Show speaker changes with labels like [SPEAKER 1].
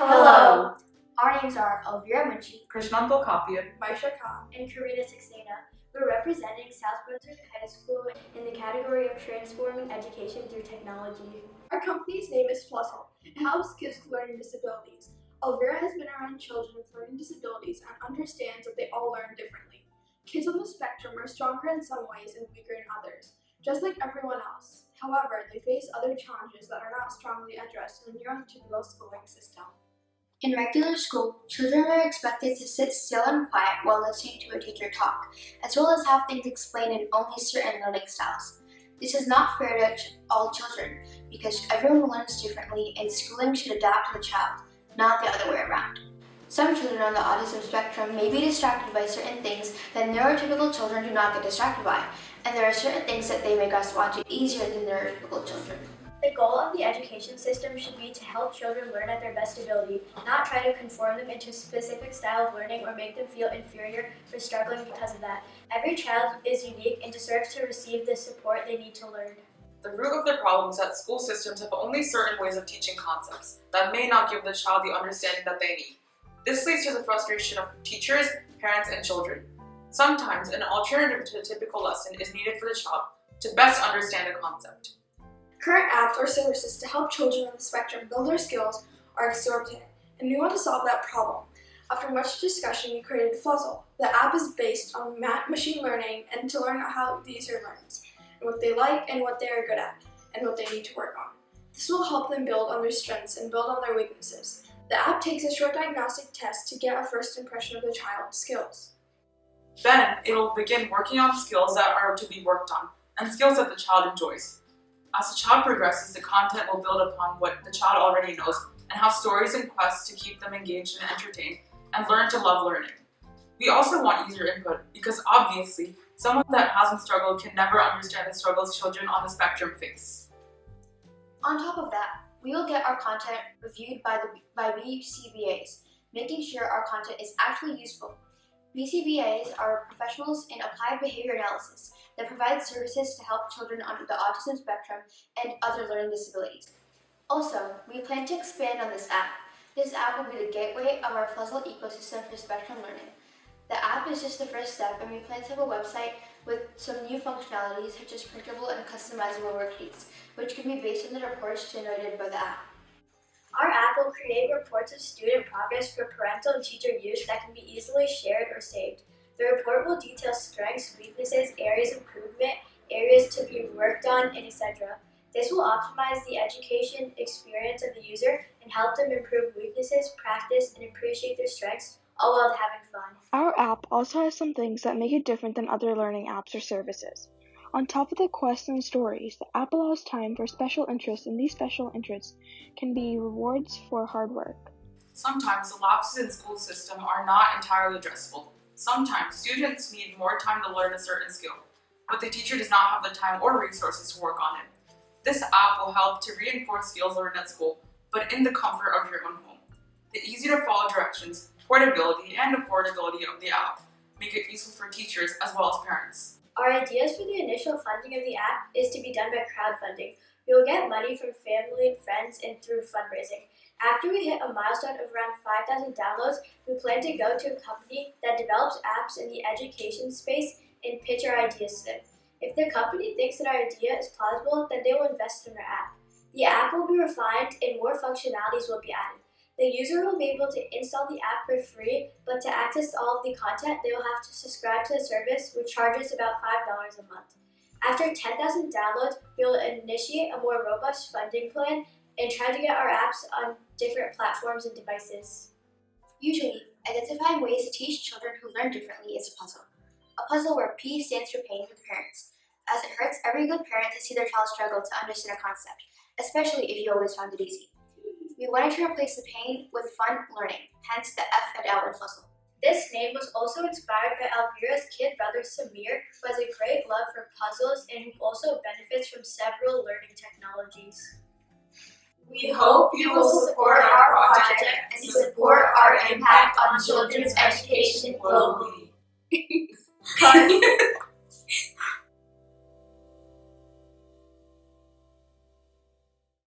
[SPEAKER 1] Hello! Our names are Alveera, Munshi,
[SPEAKER 2] Krishnan, Tholkappian,
[SPEAKER 3] Mysha,
[SPEAKER 1] and Kareena, Saxena. We're representing South Brunswick High School in the category of transforming education through technology.
[SPEAKER 3] Our company's name is Fluzzle. It helps kids with learning disabilities. Alveera has been around children with learning disabilities and understands that they all learn differently. Kids on the spectrum are stronger in some ways and weaker in others, just like everyone else. However, they face other challenges that are not strongly addressed in the neurotypical schooling system.
[SPEAKER 1] In regular school, children are expected to sit still and quiet while listening to a teacher talk, as well as have things explained in only certain learning styles. This is not fair to all children, because everyone learns differently and schooling should adapt to the child, not the other way around. Some children on the autism spectrum may be distracted by certain things that neurotypical children do not get distracted by, and there are certain things that they may grasp onto easier than neurotypical children. The goal of the education system should be to help children learn at their best ability, not try to conform them into a specific style of learning or make them feel inferior or struggling because of that. Every child is unique and deserves to receive the support they need to learn.
[SPEAKER 2] The root of the problem is that school systems have only certain ways of teaching concepts that may not give the child the understanding that they need. This leads to the frustration of teachers, parents, and children. Sometimes an alternative to a typical lesson is needed for the child to best understand a concept.
[SPEAKER 3] Current apps or services to help children on the spectrum build their skills are exorbitant, and we want to solve that problem. After much discussion, we created Fluzzle. The app is based on machine learning and to learn how the user learns, and what they like and what they are good at, and what they need to work on. This will help them build on their strengths and build on their weaknesses. The app takes a short diagnostic test to get a first impression of the child's skills.
[SPEAKER 2] Then it'll begin working on skills that are to be worked on, and skills that the child enjoys. As the child progresses, the content will build upon what the child already knows and have stories and quests to keep them engaged and entertained and learn to love learning. We also want user input because obviously, someone that hasn't struggled can never understand the struggles children on the spectrum face.
[SPEAKER 1] On top of that, we will get our content reviewed by BCBAs, making sure our content is actually useful. BCBAs are professionals in applied behavior analysis that provide services to help children under the autism spectrum and other learning disabilities. Also, we plan to expand on this app. This app will be the gateway of our Fluzzle ecosystem for spectrum learning. The app is just the first step, and we plan to have a website with some new functionalities such as printable and customizable worksheets, which can be based on the reports generated by the app. Our app will create reports of student progress for parental and teacher use that can be easily shared or saved. The report will detail strengths, weaknesses, areas of improvement, areas to be worked on, and etc. This will optimize the education experience of the user and help them improve weaknesses, practice, and appreciate their strengths, all while having fun.
[SPEAKER 4] Our app also has some things that make it different than other learning apps or services. On top of the quests and stories, the app allows time for special interests, and these special interests can be rewards for hard work.
[SPEAKER 2] Sometimes the lapses in school system are not entirely addressable. Sometimes students need more time to learn a certain skill, but the teacher does not have the time or resources to work on it. This app will help to reinforce skills learned at school, but in the comfort of your own home. The easy-to-follow directions, portability, and affordability of the app make it useful for teachers as well as parents.
[SPEAKER 1] Our ideas for the initial funding of the app is to be done by crowdfunding. We will get money from family and friends and through fundraising. After we hit a milestone of around 5,000 downloads, we plan to go to a company that develops apps in the education space and pitch our ideas to them. If the company thinks that our idea is plausible, then they will invest in our app. The app will be refined and more functionalities will be added. The user will be able to install the app for free, but to access all of the content, they will have to subscribe to the service, which charges about $5 a month. After 10,000 downloads, we will initiate a more robust funding plan and try to get our apps on different platforms and devices. Usually, identifying ways to teach children who learn differently is a puzzle. A puzzle where P stands for pain for the parents, as it hurts every good parent to see their child struggle to understand a concept, especially if you always found it easy. We wanted to replace the pain with fun learning, hence the F and L in Fluzzle. This name was also inspired by Alveera's kid brother Samir, who has a great love for puzzles and who also benefits from several learning technologies.
[SPEAKER 5] We hope you will support our project and support our impact on children's education globally.